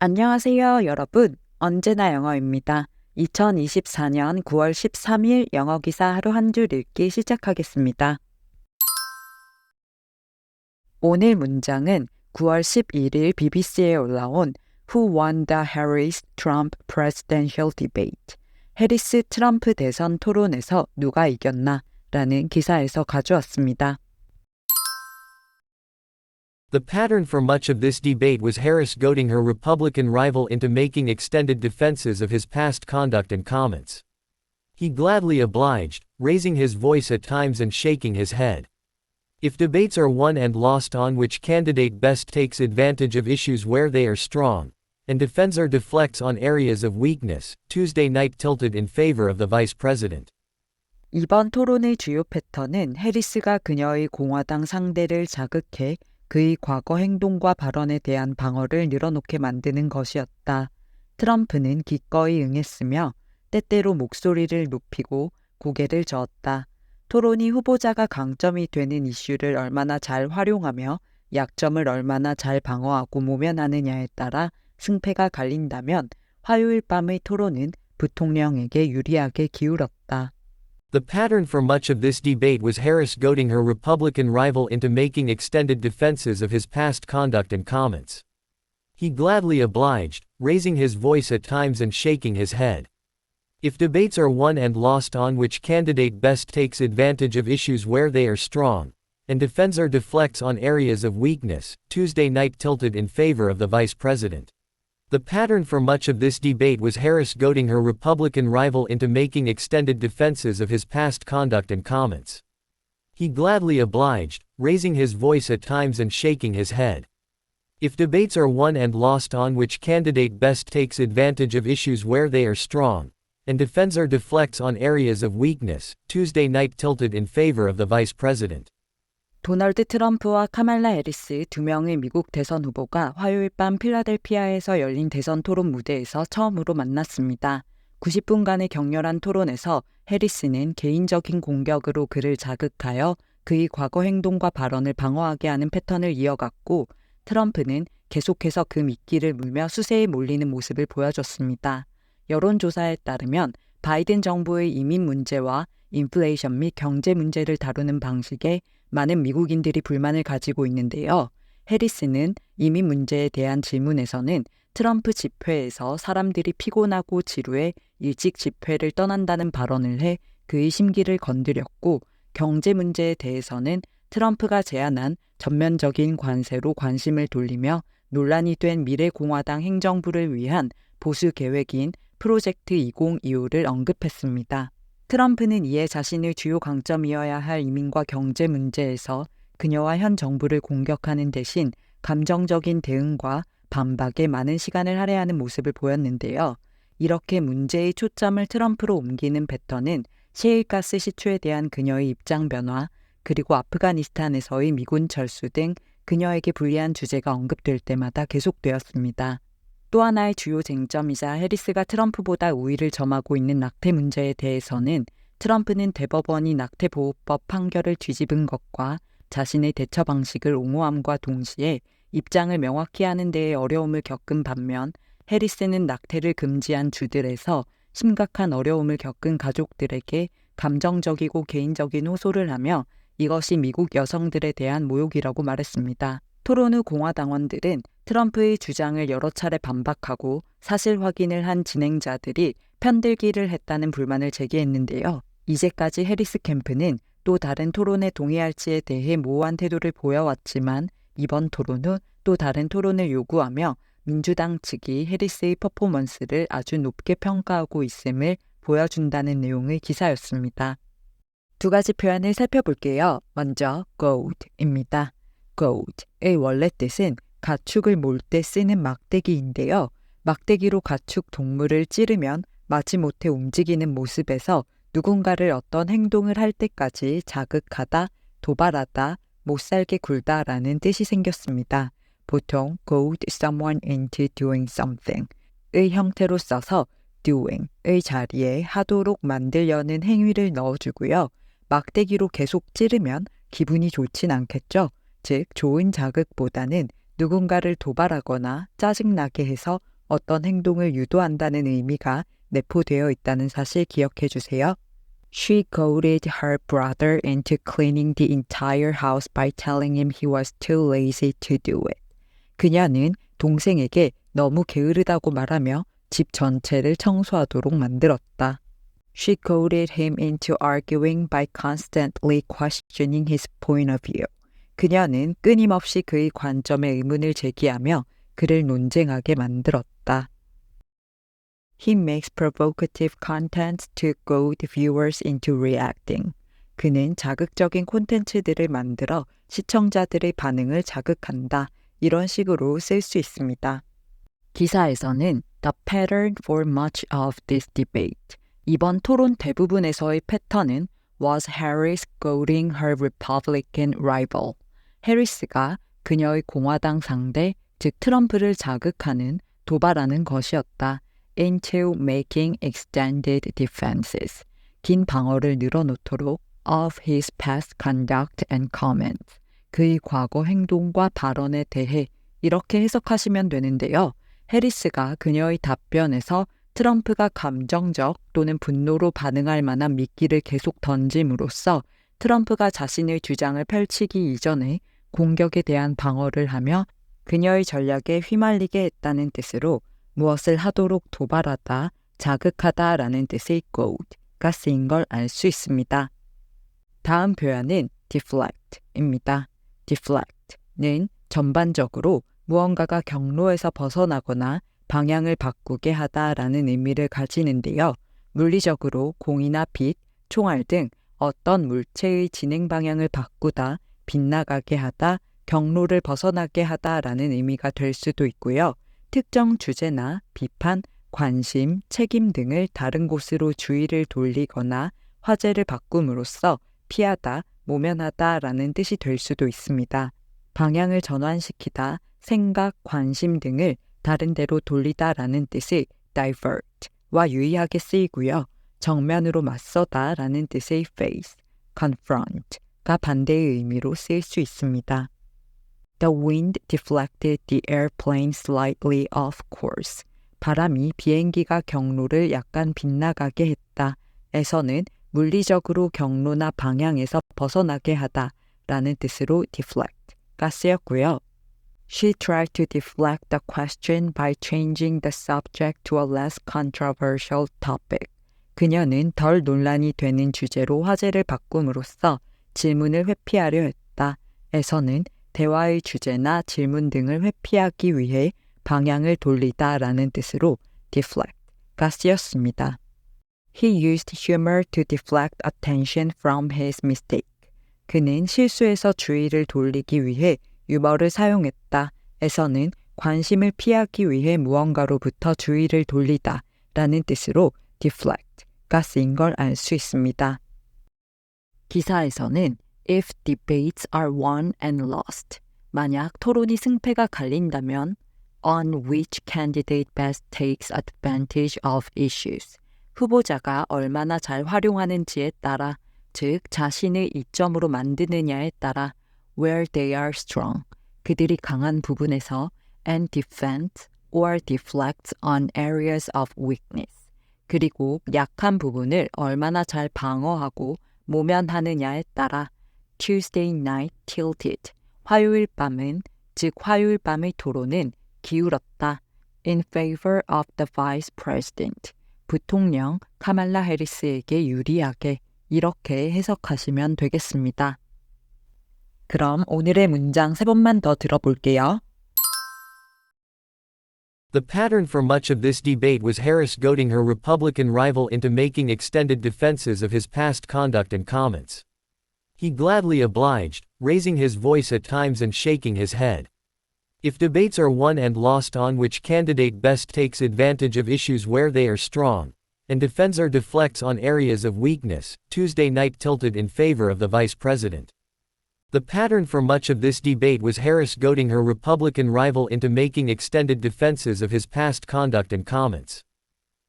안녕하세요, 여러분. 언제나 영어입니다. 2024년 9월 13일 영어 기사 하루 한 줄 읽기 시작하겠습니다. 오늘 문장은 9월 11일 BBC에 올라온 Who won the Harris-Trump presidential debate? 해리스 트럼프 대선 토론에서 누가 이겼나? 라는 기사에서 가져왔습니다. The pattern for much of this debate was Harris goading her Republican rival into making extended defenses of his past conduct and comments. He gladly obliged, raising his voice at times and shaking his head. If debates are won and lost on which candidate best takes advantage of issues where they are strong, and defends or deflects on areas of weakness, Tuesday night tilted in favor of the vice president. 이번 토론의 주요 패턴은 해리스가 그녀의 공화당 상대를 자극해 그의 과거 행동과 발언에 대한 방어를 늘어놓게 만드는 것이었다. 트럼프는 기꺼이 응했으며 때때로 목소리를 높이고 고개를 저었다. 토론이 후보자가 강점이 되는 이슈를 얼마나 잘 활용하며 약점을 얼마나 잘 방어하고 모면하느냐에 따라 승패가 갈린다면 화요일 밤의 토론은 부통령에게 유리하게 기울었다. The pattern for much of this debate was Harris goading her Republican rival into making extended defenses of his past conduct and comments. He gladly obliged, raising his voice at times and shaking his head. If debates are won and lost on which candidate best takes advantage of issues where they are strong, and defends or deflects on areas of weakness, Tuesday night tilted in favor of the vice president. The pattern for much of this debate was Harris goading her Republican rival into making extended defenses of his past conduct and comments. He gladly obliged, raising his voice at times and shaking his head. If debates are won and lost on which candidate best takes advantage of issues where they are strong, and defends or deflects on areas of weakness, Tuesday night tilted in favor of the vice president. 도널드 트럼프와 카말라 해리스 두 명의 미국 대선 후보가 화요일 밤 필라델피아에서 열린 대선 토론 무대에서 처음으로 만났습니다. 90분간의 격렬한 토론에서 해리스는 개인적인 공격으로 그를 자극하여 그의 과거 행동과 발언을 방어하게 하는 패턴을 이어갔고, 트럼프는 계속해서 그 미끼를 물며 수세에 몰리는 모습을 보여줬습니다. 여론조사에 따르면 바이든 정부의 이민 문제와 인플레이션 및 경제 문제를 다루는 방식에 많은 미국인들이 불만을 가지고 있는데요. 해리스는 이민 문제에 대한 질문에서는 트럼프 집회에서 사람들이 피곤하고 지루해 일찍 집회를 떠난다는 발언을 해 그의 심기를 건드렸고, 경제 문제에 대해서는 트럼프가 제안한 전면적인 관세로 관심을 돌리며 논란이 된 미래공화당 행정부를 위한 보수 계획인 프로젝트 2025를 언급했습니다. 트럼프는 이에 자신의 주요 강점이어야 할 이민과 경제 문제에서 그녀와 현 정부를 공격하는 대신 감정적인 대응과 반박에 많은 시간을 할애하는 모습을 보였는데요. 이렇게 문제의 초점을 트럼프로 옮기는 패턴은 셰일가스 시추에 대한 그녀의 입장 변화, 그리고 아프가니스탄에서의 미군 철수 등 그녀에게 불리한 주제가 언급될 때마다 계속되었습니다. 또 하나의 주요 쟁점이자 해리스가 트럼프보다 우위를 점하고 있는 낙태 문제에 대해서는 트럼프는 대법원이 낙태보호법 판결을 뒤집은 것과 자신의 대처 방식을 옹호함과 동시에 입장을 명확히 하는 데에 어려움을 겪은 반면, 해리스는 낙태를 금지한 주들에서 심각한 어려움을 겪은 가족들에게 감정적이고 개인적인 호소를 하며 이것이 미국 여성들에 대한 모욕이라고 말했습니다. 토론 후 공화당원들은 트럼프의 주장을 여러 차례 반박하고 사실 확인을 한 진행자들이 편들기를 했다는 불만을 제기했는데요. 이제까지 해리스 캠프는 또 다른 토론에 동의할지에 대해 모호한 태도를 보여왔지만 이번 토론 후 또 다른 토론을 요구하며 민주당 측이 해리스의 퍼포먼스를 아주 높게 평가하고 있음을 보여준다는 내용의 기사였습니다. 두 가지 표현을 살펴볼게요. 먼저 goad입니다. goad의 원래 뜻은 가축을 몰 때 쓰는 막대기인데요. 막대기로 가축 동물을 찌르면 마지못해 움직이는 모습에서 누군가를 어떤 행동을 할 때까지 자극하다, 도발하다, 못살게 굴다라는 뜻이 생겼습니다. 보통 goad someone into doing something의 형태로 써서 doing의 자리에 하도록 만들려는 행위를 넣어주고요. 막대기로 계속 찌르면 기분이 좋진 않겠죠. 즉 좋은 자극보다는 누군가를 도발하거나 짜증나게 해서 어떤 행동을 유도한다는 의미가 내포되어 있다는 사실 기억해 주세요. She goaded her brother into cleaning the entire house by telling him he was too lazy to do it. 그녀는 동생에게 너무 게으르다고 말하며 집 전체를 청소하도록 만들었다. She goaded him into arguing by constantly questioning his point of view. 그녀는 끊임없이 그의 관점에 의문을 제기하며 그를 논쟁하게 만들었다. He makes provocative content to goad viewers into reacting. 그는 자극적인 콘텐츠들을 만들어 시청자들의 반응을 자극한다. 이런 식으로 쓸 수 있습니다. 기사에서는 The pattern for much of this debate. 이번 토론 대부분에서의 패턴은 was Harris goading her Republican rival. 해리스가 그녀의 공화당 상대, 즉 트럼프를 자극하는 도발하는 것이었다. into making extended defenses. 긴 방어를 늘어놓도록 of his past conduct and comments. 그의 과거 행동과 발언에 대해 이렇게 해석하시면 되는데요. 해리스가 그녀의 답변에서 트럼프가 감정적 또는 분노로 반응할 만한 미끼를 계속 던짐으로써 트럼프가 자신의 주장을 펼치기 이전에 공격에 대한 방어를 하며 그녀의 전략에 휘말리게 했다는 뜻으로 무엇을 하도록 도발하다, 자극하다라는 뜻의 goad가 쓰인 걸 알 수 있습니다. 다음 표현은 deflect입니다. deflect는 전반적으로 무언가가 경로에서 벗어나거나 방향을 바꾸게 하다라는 의미를 가지는데요. 물리적으로 공이나 빛, 총알 등 어떤 물체의 진행 방향을 바꾸다, 빗나가게 하다, 경로를 벗어나게 하다라는 의미가 될 수도 있고요. 특정 주제나 비판, 관심, 책임 등을 다른 곳으로 주의를 돌리거나 화제를 바꿈으로써 피하다, 모면하다라는 뜻이 될 수도 있습니다. 방향을 전환시키다, 생각, 관심 등을 다른 데로 돌리다라는 뜻의 divert와 유의하게 쓰이고요. 정면으로 맞서다라는 뜻의 face, confront가 반대의 의미로 쓰일 수 있습니다. The wind deflected the airplane slightly off course. 바람이 비행기가 경로를 약간 빗나가게 했다. 에서는 물리적으로 경로나 방향에서 벗어나게 하다 라는 뜻으로 deflect가 쓰였고요. She tried to deflect the question by changing the subject to a less controversial topic. 그녀는 덜 논란이 되는 주제로 화제를 바꿈으로써 질문을 회피하려 했다. 에서는 대화의 주제나 질문 등을 회피하기 위해 방향을 돌리다라는 뜻으로 deflect가 쓰였습니다. He used humor to deflect attention from his mistake. 그는 실수에서 주의를 돌리기 위해 유머를 사용했다. 에서는 관심을 피하기 위해 무언가로부터 주의를 돌리다 라는 뜻으로 deflect가 쓰인 걸 알 수 있습니다. 기사에서는 If debates are won and lost, 만약 토론이 승패가 갈린다면 on which candidate best takes advantage of issues, 후보자가 얼마나 잘 활용하는지에 따라, 즉 자신의 이점으로 만드느냐에 따라 where they are strong, 그들이 강한 부분에서 and defend or deflect on areas of weakness, 그리고 약한 부분을 얼마나 잘 방어하고 모면하느냐에 따라 Tuesday night tilted, 화요일 밤은, 즉 화요일 밤의 토론은 기울었다. In favor of the vice president, 부통령 카말라 해리스에게 유리하게 이렇게 해석하시면 되겠습니다. 그럼 오늘의 문장 3번만 더 들어볼게요. The pattern for much of this debate was Harris goading her Republican rival into making extended defenses of his past conduct and comments. He gladly obliged, raising his voice at times and shaking his head. If debates are won and lost on which candidate best takes advantage of issues where they are strong, and defends or deflects on areas of weakness, Tuesday night tilted in favor of the vice president. The pattern for much of this debate was Harris goading her Republican rival into making extended defenses of his past conduct and comments.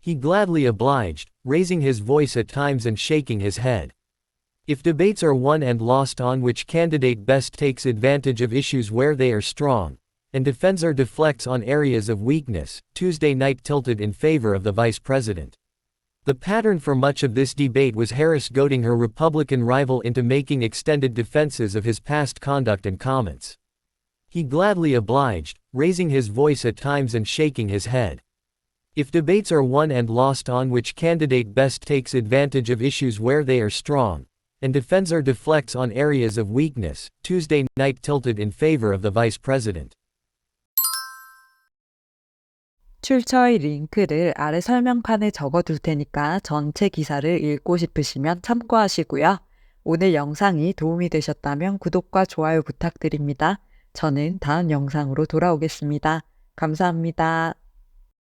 He gladly obliged, raising his voice at times and shaking his head. If debates are won and lost on which candidate best takes advantage of issues where they are strong, and defensor deflects on areas of weakness, Tuesday night tilted in favor of the vice president. The pattern for much of this debate was Harris goading her Republican rival into making extended defenses of his past conduct and comments. He gladly obliged, raising his voice at times and shaking his head. If debates are won and lost on which candidate best takes advantage of issues where they are strong, and defensor deflects on areas of weakness, Tuesday night tilted in favor of the vice president. 출처의 링크를 아래 설명칸에 적어둘 테니까 전체 기사를 읽고 싶으시면 참고하시고요. 오늘 영상이 도움이 되셨다면 구독과 좋아요 부탁드립니다. 저는 다음 영상으로 돌아오겠습니다. 감사합니다.